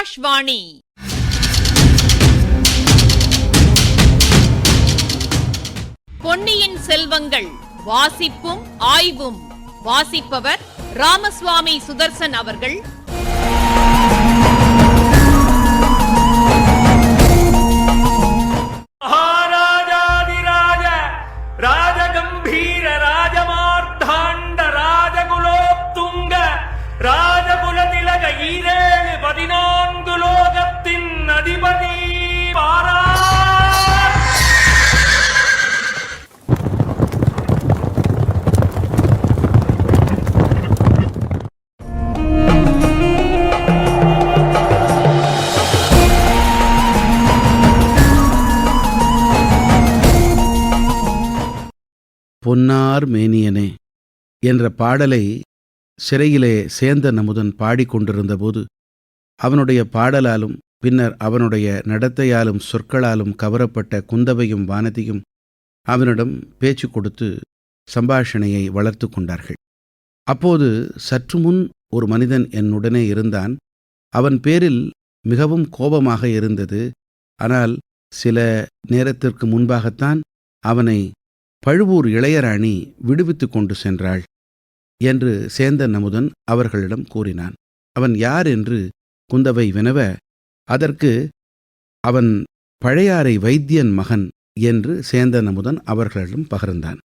ஆகாஷ்வாணி. பொன்னியின் செல்வங்கள் வாசிப்பும் ஆய்வும். வாசிப்பவர் ராமசுவாமி சுதர்சன் அவர்கள். மகாராஜாதிராஜ ராஜகம்பீர ராஜமார்த்தாண்ட ராஜகுலோத்துங்க ராஜகுலதிலக 14 லோகத்தின் அதிபதி பாரா. பொன்னார் மேனியனே என்ற பாடலை சிறையிலே சேந்தன் அமுதன் பாடிக்கொண்டிருந்தபோது அவனுடைய பாடலாலும் பின்னர் அவனுடைய நடத்தையாலும் சொற்களாலும் கவரப்பட்ட குந்தவையும் வானதியும் அவனிடம் பேச்சு கொடுத்து சம்பாஷணையை வளர்த்து கொண்டார்கள். அப்போது சற்று முன் ஒரு மனிதன் என்னுடனே இருந்தான். அவன் பேரில் மிகவும் கோபமாக இருந்தது. ஆனால் சில நேரத்திற்கு முன்பாகத்தான் அவனை பழுவூர் இளையராணி விடுவித்து கொண்டு சென்றாள் என்று சேந்தன் அமுதன் அவர்களிடம் கூறினான். அவன் யார் என்று குந்தவை வினவ, அதற்கு அவன் பழையாறை வைத்தியன் மகன் என்று சேந்தன் அமுதன் அவர்களிடம் பகிர்ந்தான்.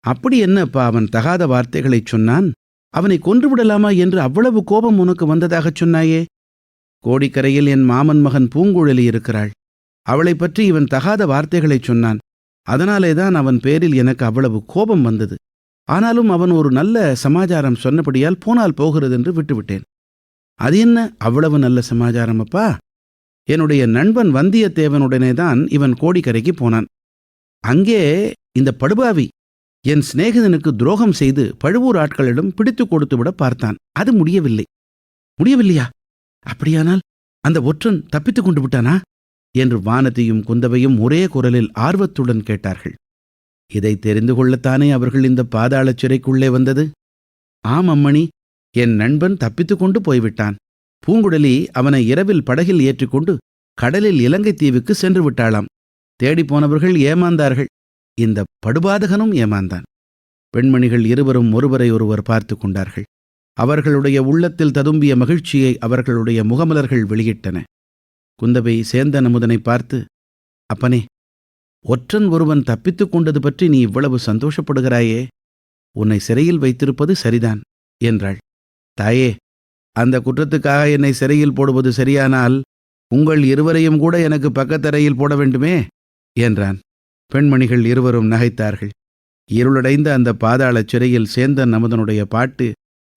அப்படி என்னப்பா அவன் தகாத வார்த்தைகளைச் சொன்னான்? அவனை கொன்றுவிடலாமா என்று அவ்வளவு கோபம் உனக்கு வந்ததாகச் சொன்னாயே? கோடிக்கரையில் என் மாமன் மகன் பூங்குழலி இருக்கிறாள். அவளைப் பற்றி இவன் தகாத வார்த்தைகளைச் சொன்னான். அதனாலேதான் அவன் பேரில் எனக்கு அவ்வளவு கோபம் வந்தது. ஆனாலும் அவன் ஒரு நல்ல சமாச்சாரம் சொன்னபடியால் போனால் போகிறது என்று விட்டுவிட்டேன். அது என்ன அவ்வளவு நல்ல சமாச்சாரம் அப்பா? என்னுடைய நண்பன் வந்தியத்தேவனுடனே தான் இவன் கோடிக்கரைக்கு போனான். அங்கே இந்த படுபாவி என் சிநேகிதனுக்கு துரோகம் செய்து பழுவூர் ஆட்களிடம் பிடித்து கொடுத்துவிட பார்த்தான். அது முடியவில்லையா? அப்படியானால் அந்த ஒற்றன் தப்பித்துக் கொண்டு விட்டானா என்று வானதியும் குந்தவையும் ஒரே குரலில் ஆர்வத்துடன் கேட்டார்கள். இதை தெரிந்து கொள்ளத்தானே அவர்கள் இந்த பாதாள சிறைக்குள்ளே வந்தது. ஆம் அம்மணி, என் நண்பன் தப்பித்துக் கொண்டு போய்விட்டான். பூங்குழலி அவனை இரவில் படகில் ஏற்றிக்கொண்டு கடலில் இலங்கை தீவுக்கு சென்று விட்டாளாம். தேடிப்போனவர்கள் ஏமாந்தார்கள். இந்த படுபாதகனும் ஏமாந்தான். பெண்மணிகள் இருவரும் ஒருவரை ஒருவர் பார்த்து கொண்டார்கள். அவர்களுடைய உள்ளத்தில் ததும்பிய மகிழ்ச்சியை அவர்களுடைய முகமலர்கள் வெளியிட்டன. குந்தவை சேந்தன் அமுதனை பார்த்து, அப்பனே, ஒற்றன் ஒருவன் தப்பித்துக் கொண்டது பற்றி நீ இவ்வளவு சந்தோஷப்படுகிறாயே, உன்னை சிறையில் வைத்திருப்பது சரிதான் என்றாள். தாயே, அந்த குற்றத்துக்காக என்னை சிறையில் போடுவது சரியானால் உங்கள் இருவரையும் கூட எனக்கு பக்கத்தரையில் போட வேண்டுமே என்றான். பெண்மணிகள் இருவரும் நகைத்தார்கள். இருளடைந்த அந்த பாதாள சிறையில் சேந்தன் அமுதனுடைய பாட்டு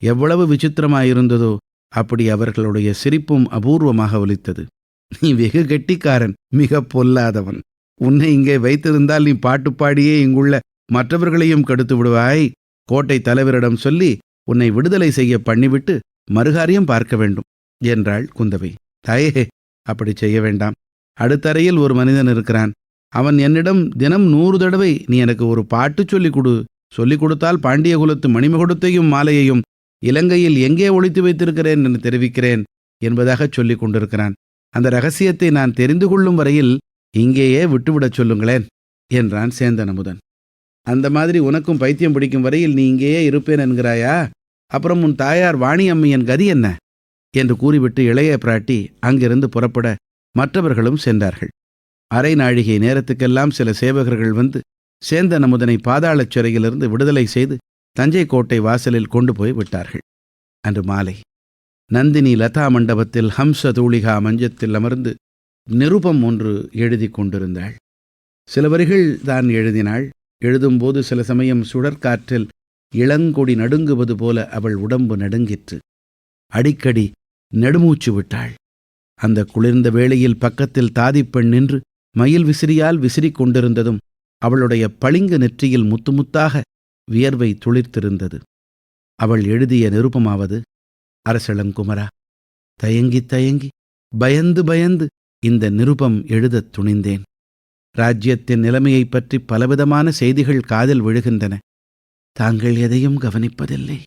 எவ்வளவு விசித்திரமாயிருந்ததோ அப்படி அவர்களுடைய சிரிப்பும் அபூர்வமாக ஒலித்தது. நீ வெகு கெட்டிக்காரன், மிக பொல்லாதவன். உன்னை இங்கே வைத்திருந்தால் நீ பாட்டு பாடியே இங்குள்ள மற்றவர்களையும் கெடுத்து விடுவாய். கோட்டை தலைவரிடம் சொல்லி உன்னை விடுதலை செய்ய பண்ணிவிட்டு மறுகாரியம் பார்க்க வேண்டும் என்றாள் குந்தவை. தாயே, அப்படி செய்ய வேண்டாம். அடுத்தறையில் ஒரு மனிதன் இருக்கிறான். அவன் என்னிடம் தினம் 100 தடவை நீ எனக்கு ஒரு பாட்டு சொல்லிக் கொடுத்தால் பாண்டிய குலத்து மணிமகுடத்தையும் மாலையையும் இலங்கையில் எங்கே ஒளித்து வைத்திருக்கிறேன் என்று தெரிவிக்கிறேன் என்பதாக சொல்லிக் கொண்டிருக்கிறான். அந்த ரகசியத்தை நான் தெரிந்து கொள்ளும் வரையில் இங்கேயே விட்டுவிடச் சொல்லுங்களேன் என்றான் சேந்தன் அமுதன். அந்த மாதிரி உனக்கும் பைத்தியம் பிடிக்கும் வரையில் நீ இங்கேயே இருப்பேன் என்கிறாயா? அப்புறம் உன் தாயார் வாணி அம்மையின் கதி என்ன என்று கூறிவிட்டு இளைய பிராட்டி அங்கிருந்து புறப்பட மற்றவர்களும் சென்றார்கள். அரை நாழிகை நேரத்துக்கெல்லாம் சில சேவகர்கள் வந்து சேந்தன் அமுதனை பாதாளச் சிறையிலிருந்து விடுதலை செய்து தஞ்சை கோட்டை வாசலில் கொண்டு போய் விட்டார்கள். அன்று மாலை நந்தினி லதா மண்டபத்தில் ஹம்ச தூளிகா மஞ்சத்தில் அமர்ந்து நிருபம் ஒன்று எழுதி கொண்டிருந்தாள். சில வரிகள் தான் எழுதினாள். எழுதும்போது சில சமயம் சுழற்காற்றில் இளங்கொடி நடுங்குவது போல அவள் உடம்பு நடுங்கிற்று. அடிக்கடி நெடுமூச்சு விட்டாள். அந்த குளிர்ந்த வேளையில் பக்கத்தில் தாதிப்பெண் நின்று மயில் விசிறியால் விசிறிக் கொண்டிருந்ததும் அவளுடைய பளிங்கு நெற்றியில் முத்து முத்தாக வியர்வை துளிர்த்திருந்தது. அவள் எழுதிய நிருபமாவது, அரசளங்குமரா, தயங்கி தயங்கி பயந்து பயந்து இந்த நிருபம் எழுதத் துணிந்தேன். ராஜ்யத்தின் நிலைமையைப் பற்றி பலவிதமான செய்திகள் காதில் விழுகின்றன. தாங்கள் எதையும் கவனிப்பதில்லை.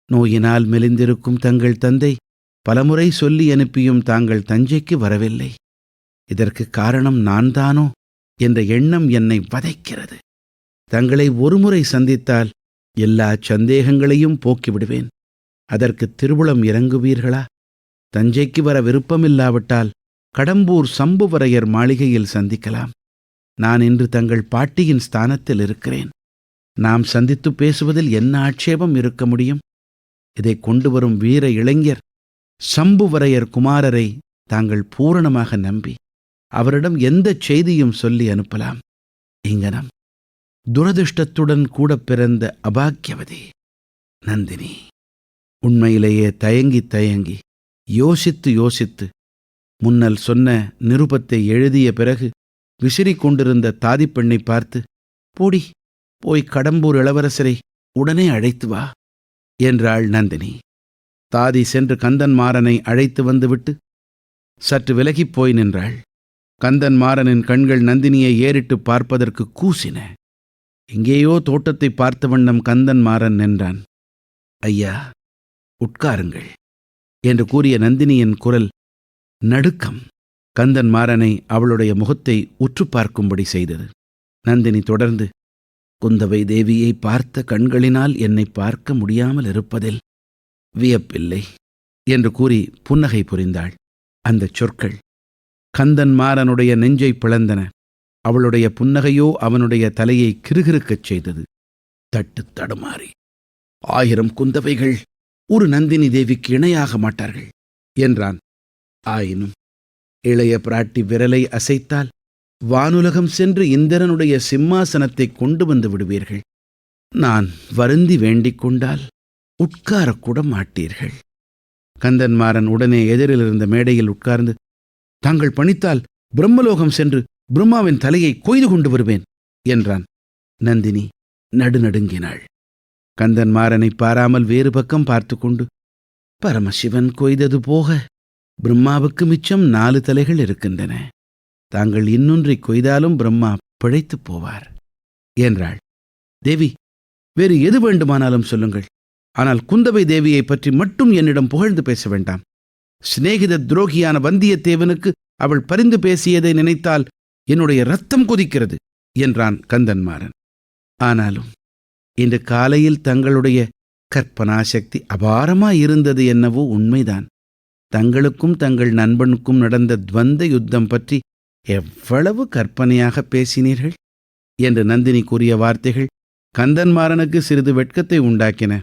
நோயினால் மெலிந்திருக்கும் தங்கள் தந்தை பலமுறை சொல்லி அனுப்பியும் தாங்கள் தஞ்சைக்கு வரவில்லை. இதற்கு காரணம் நான்தானோ என்ற எண்ணம் என்னை வதைக்கிறது. தங்களை ஒருமுறை சந்தித்தால் எல்லா சந்தேகங்களையும் போக்கிவிடுவேன். அதற்கு திருவுளம் இறங்குவீர்களா? தஞ்சைக்கு வர விருப்பமில்லாவிட்டால் கடம்பூர் சம்புவரையர் மாளிகையில் சந்திக்கலாம். நான் இன்று தங்கள் பாட்டியின் ஸ்தானத்தில் இருக்கிறேன். நாம் சந்தித்து பேசுவதில் என்ன ஆட்சேபம் இருக்க முடியும்? இதை கொண்டு வரும் வீர இளைஞர் சம்புவரையர் குமாரரை தாங்கள் பூரணமாக நம்பி அவரிடம் எந்த செய்தியும் சொல்லி அனுப்பலாம். இங்கனம் துரதிர்ஷ்டத்துடன் கூட பிறந்த அபாக்கியவதி நந்தினி. உண்மையிலேயே தயங்கி யோசித்து முன்னல் சொன்ன நிருபத்தை எழுதிய பிறகு விசிறிக் கொண்டிருந்த தாதிப்பெண்ணை பார்த்து, போடி, போய் கடம்பூர் இளவரசரை உடனே அழைத்து வா என்றாள் நந்தினி. தாதி சென்று கந்தன்மாறனை அழைத்து வந்துவிட்டு சற்று விலகிப் போய் நின்றாள். கந்தன்மாறனின் கண்கள் நந்தினியை ஏறிட்டு பார்ப்பதற்கு கூசின. எங்கேயோ தோட்டத்தை பார்த்த வண்ணம் கந்தன்மாறன் நின்றான். ஐயா, உட்காருங்கள் என்று கூறிய நந்தினியின் குரல் நடுக்கம் கந்தன்மாறனை அவளுடைய முகத்தை உற்று பார்க்கும்படி செய்தது. நந்தினி தொடர்ந்து, குந்தவை தேவியை பார்த்த கண்களினால் என்னை பார்க்க முடியாமல் இருப்பதில் வியப்பில்லை என்று கூறி புன்னகை புரிந்தாள். அந்தச் சொற்கள் கந்தன்மாறனுடைய நெஞ்சை பிளந்தன. அவளுடைய புன்னகையோ அவனுடைய தலையை கிறுகிறுக்கச் செய்தது. தட்டு தடுமாறி, 1000 குந்தவைகள் ஒரு நந்தினி தேவிக்கு இணையாக மாட்டார்கள் என்றான். ஆயினும் இளைய பிராட்டி விரலை அசைத்தால் வானுலகம் சென்று இந்திரனுடைய சிம்மாசனத்தை கொண்டு வந்து விடுவீர்கள். நான் வருந்தி வேண்டிக் கொண்டால் உட்காரக்கூட மாட்டீர்கள். கந்தன்மாறன் உடனே எதிரில் இருந்த மேடையில் உட்கார்ந்து, தாங்கள் பணித்தால் பிரம்மலோகம் சென்று பிரம்மாவின் தலையை கொய்து கொண்டு வருவேன் என்றான். நந்தினி நடுநடுங்கினாள். கந்தன்மாறனை பாராமல் வேறு பக்கம் பார்த்து கொண்டு, பரமசிவன் கொய்தது போக பிரம்மாவுக்கு மிச்சம் 4 தலைகள் இருக்கின்றன. தாங்கள் இன்னொன்றை கொய்தாலும் பிரம்மா பிழைத்துப் போவார் என்றாள். தேவி, வேறு எது வேண்டுமானாலும் சொல்லுங்கள். ஆனால் குந்தவை தேவியை பற்றி மட்டும் என்னிடம் புகழ்ந்து பேச வேண்டாம். சிநேகித துரோகியான வந்தியத்தேவனுக்கு அவள் பரிந்து பேசியதை நினைத்தால் என்னுடைய இரத்தம் கொதிக்கிறது என்றான் கந்தன்மாறன். ஆனாலும் இன்று காலையில் தங்களுடைய கற்பனாசக்தி அபாரமாயிருந்தது என்னவோ உண்மைதான். தங்களுக்கும் தங்கள் நண்பனுக்கும் நடந்த துவந்த யுத்தம் பற்றி எவ்வளவு கற்பனையாக பேசினீர்கள் என்று நந்தினி கூறிய வார்த்தைகள் கந்தன்மாறனுக்கு சிறிது வெட்கத்தை உண்டாக்கின.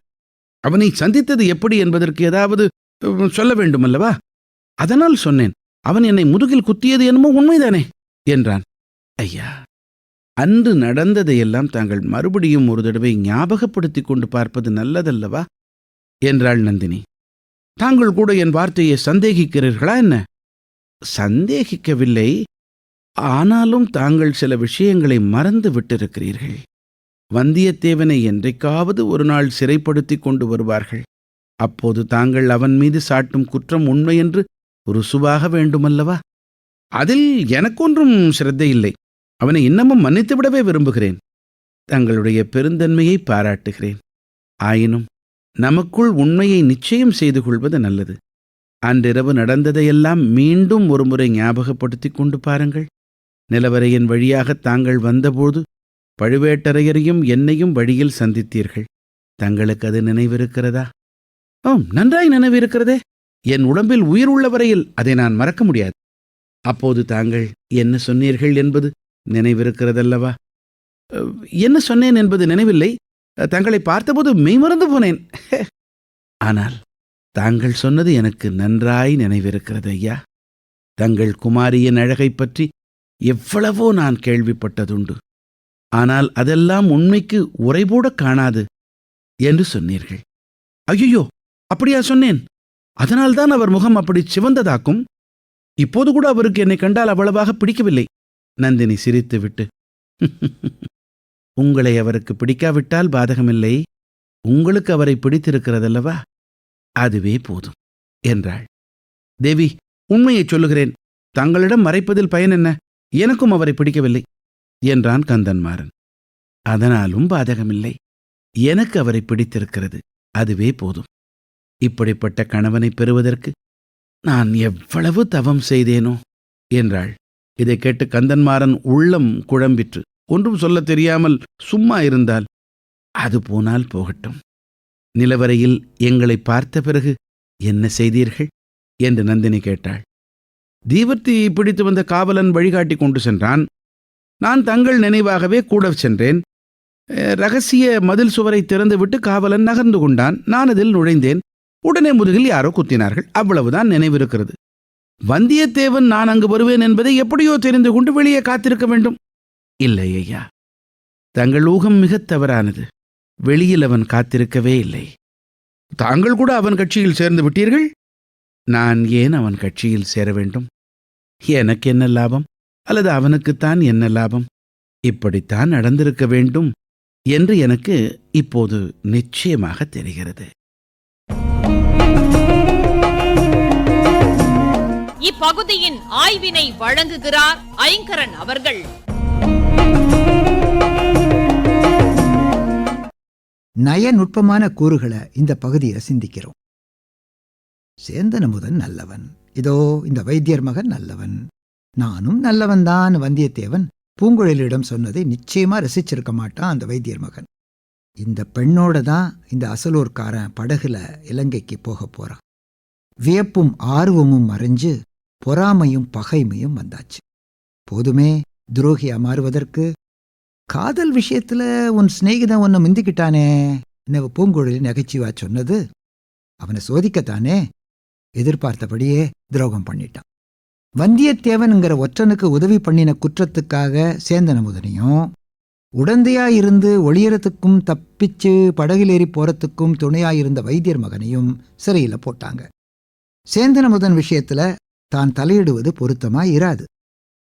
அவனை சந்தித்தது எப்படி என்பதற்கு ஏதாவது சொல்ல வேண்டுமல்லவா? அதனால் சொன்னேன். அவன் என்னை முதுகில் குத்தியது என்னமோ உண்மைதானே என்றான். ஐயா, அன்று நடந்ததையெல்லாம் தாங்கள் மறுபடியும் ஒரு தடவை ஞாபகப்படுத்திக் கொண்டு பார்ப்பது நல்லதல்லவா என்றாள் நந்தினி. தாங்கள் கூட என் வார்த்தையை சந்தேகிக்கிறீர்களா என்ன? சந்தேகிக்கவில்லை. ஆனாலும் தாங்கள் சில விஷயங்களை மறந்து விட்டிருக்கிறீர்கள். வந்தியத்தேவனை என்றைக்காவது ஒரு நாள் சிறைப்படுத்தி கொண்டு வருவார்கள். அப்போது தாங்கள் அவன் மீது சாட்டும் குற்றம் உண்மை என்று ருசுவாக வேண்டுமல்லவா? அதில் எனக்கொன்றும் சிரத்தையில்லை. அவனை இன்னமும் மன்னித்துவிடவே விரும்புகிறேன். தங்களுடைய பெருந்தன்மையை பாராட்டுகிறேன். ஆயினும் நமக்குள் உண்மையை நிச்சயம் செய்து கொள்வது நல்லது. அன்றிரவு நடந்ததையெல்லாம் மீண்டும் ஒருமுறை ஞாபகப்படுத்திக் கொண்டு பாருங்கள். நிலவரையின் வழியாக தாங்கள் வந்தபோது பழுவேட்டரையரையும் என்னையும் வழியில் சந்தித்தீர்கள். தங்களுக்கு அது நினைவிருக்கிறதா? நன்றாய் நினைவிருக்கிறதே. என் உடம்பில் உயிர் உள்ள வரையில் அதை நான் மறக்க முடியாது. அப்போது தாங்கள் என்ன சொன்னீர்கள் என்பது நினைவிருக்கிறதல்லவா? என்ன சொன்னேன் என்பது நினைவில்லை. தங்களை பார்த்தபோது மெய்மறந்து போனேன். ஆனால் தாங்கள் சொன்னது எனக்கு நன்றாய் நினைவிருக்கிறது ஐயா. தங்கள் குமாரியின் அழகை பற்றி எவ்வளவோ நான் கேள்விப்பட்டதுண்டு. ஆனால் அதெல்லாம் உண்மைக்கு உரைபோட காணாது என்று சொன்னீர்கள். ஐயோ, அப்படியா சொன்னேன்? அதனால்தான் அவர் முகம் அப்படி சிவந்ததாக்கும். இப்போது கூட அவருக்கு என்னை கண்டால் அவ்வளவாக பிடிக்கவில்லை. நந்தினி சிரித்துவிட்டு, உங்களை அவருக்கு பிடிக்காவிட்டால் பாதகமில்லை. உங்களுக்கு அவரை பிடித்திருக்கிறதல்லவா, அதுவே போதும் என்றாள். தேவி, உண்மையை சொல்லுகிறேன். தங்களிடம் மறைப்பதில் பயன் என்ன? எனக்கும் அவரை பிடிக்கவில்லை என்றான் கந்தன்மாறன். அதனாலும் பாதகமில்லை. எனக்கு அவரை பிடித்திருக்கிறது, அதுவே போதும். இப்படிப்பட்ட கணவனை பெறுவதற்கு நான் எவ்வளவு தவம் செய்தேனோ என்றாள். இதை கேட்டு கந்தன்மாறன் உள்ளம் குழம்பிற்று. ஒன்றும் சொல்லத் தெரியாமல் சும்மா இருந்தால், அது போனால் போகட்டும். நிலவரையில் எங்களை பார்த்த பிறகு என்ன செய்தீர்கள் என்று நந்தினி கேட்டாள். தீவர்த்தி பிடித்து வந்த காவலன் வழிகாட்டி கொண்டு சென்றான். நான் தங்கள் நினைவாகவே கூட சென்றேன். ரகசிய மதில் சுவரை திறந்துவிட்டு காவலன் நகர்ந்து கொண்டான். நான் அதில் நுழைந்தேன். உடனே முதுகில் யாரோ குத்தினார்கள். அவ்வளவுதான் நினைவிருக்கிறது. வந்தியத்தேவன் நான் அங்கு வருவேன் என்பதை எப்படியோ தெரிந்து கொண்டு வெளியே காத்திருக்க வேண்டும். இல்லை ஐயா, தங்கள் ஊகம் மிகத் தவறானது. வெளியில் அவன் காத்திருக்கவே இல்லை. தாங்கள் கூட அவன் கட்சியில் சேர்ந்து விட்டீர்கள். நான் ஏன் அவன் கட்சியில் சேர வேண்டும்? எனக்கு என்ன லாபம், அல்லது அவனுக்குத்தான் என்ன லாபம்? இப்படித்தான் நடந்திருக்க வேண்டும் என்று எனக்கு இப்போது நிச்சயமாக தெரிகிறது. இப்பகுதியின் ஆய்வினை வழங்குகிறார் ஐங்கரன் அவர்கள். நய நுட்பமான கூறுகளை இந்த பகுதியை சிந்திக்கிறோம். சேந்தன் அமுதன் நல்லவன், இதோ இந்த வைத்தியர் மகன் நல்லவன், நானும் நல்லவன்தான் வந்தியத்தேவன் பூங்குழலியிடம் சொன்னதை நிச்சயமா ரசிச்சிருக்க மாட்டான் அந்த வைத்தியர் மகன். இந்த பெண்ணோட தான் இந்த அசலூர்காரன் படகுல இலங்கைக்கு போக போறான். வியப்பும் ஆர்வமும் மறைஞ்சு பொறாமையும் பகைமையும் வந்தாச்சு. போதுமே துரோகியா மாறுவதற்கு. காதல் விஷயத்துல உன் சிநேகிதன் ஒன்னு முந்திக்கிட்டானே பூங்குழலி நகைச்சுவா சொன்னது அவனை சோதிக்கத்தானே. எதிர்பார்த்தபடியே துரோகம் பண்ணிட்டான். வந்தியத்தேவன்ங்கிற ஒற்றனுக்கு உதவி பண்ணின குற்றத்துக்காக சேந்தன் அமுதனையும், உடந்தையாயிருந்து ஒளியறத்துக்கும் தப்பிச்சு படகிலேறி போறதுக்கும் துணையாயிருந்த வைத்தியர் மகனையும் சிறையில போட்டாங்க. சேந்தன் அமுதன் விஷயத்துல தான் தலையிடுவது பொருத்தமாய் இராது.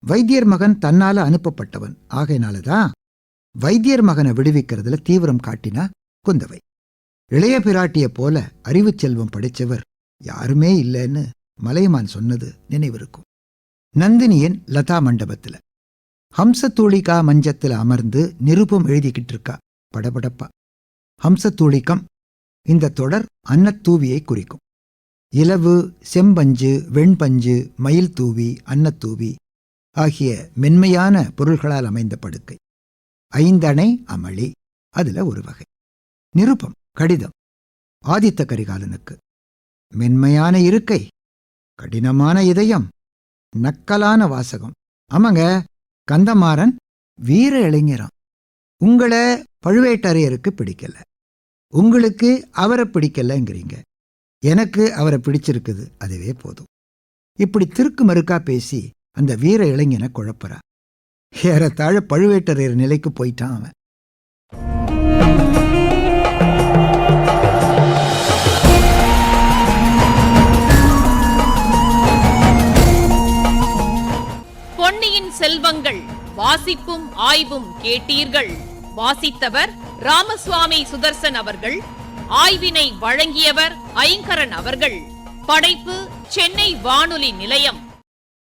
வைத்தியர் மகன் தன்னால அனுப்பப்பட்டவன். ஆகையினாலதான் வைத்தியர் மகனை விடுவிக்கிறதுல தீவிரம் காட்டினா குந்தவை. இளைய பிராட்டிய போல அறிவு செல்வம் படிச்சவர் யாருமே இல்லைன்னு மலையமான் சொன்னது நினைவிருக்கும். நந்தினியின் லதா மண்டபத்துல ஹம்சத்தூளிகா மஞ்சத்துல அமர்ந்து நிருபம் எழுதிக்கிட்டு இருக்கா படபடப்பா. ஹம்சத்தூளிகம் இந்த தொடர் அன்னத்தூவியை குறிக்கும். இலவு, செம்பஞ்சு, வெண்பஞ்சு, மயில் தூவி, அன்னத்தூவி ஆகிய மென்மையான பொருள்களால் அமைந்த படுக்கை. ஐந்தணை அமளி அதுல ஒரு வகை. நிருபம் கடிதம் ஆதித்த கரிகாலனுக்கு. மென்மையான இருக்கை, கடினமான இதயம், நக்கலான வாசகம். ஆமாங்க, கந்தமாறன் வீர இளைஞரான். உங்களை பழுவேட்டரையருக்கு பிடிக்கல, உங்களுக்கு அவரை பிடிக்கலங்கிறீங்க. எனக்கு அவரை பிடிச்சிருக்குது, அதுவே போதும். இப்படி திருக்கு மறுக்கா பேசி அந்த வீர இளைஞனை குழப்பறா. ஏறத்தாழ பழுவேட்டரையர் நிலைக்கு போயிட்டான் அவன். பொன்னியின் செல்வங்கள் வாசிப்பும் ஆய்வும் கேட்டீர்கள். வாசித்தவர் ராமசுவாமி சுதர்சன் அவர்கள். ஆய்வினை வழங்கியவர் ஐங்கரன் அவர்கள். படைப்பு சென்னை வானொலி நிலையம்.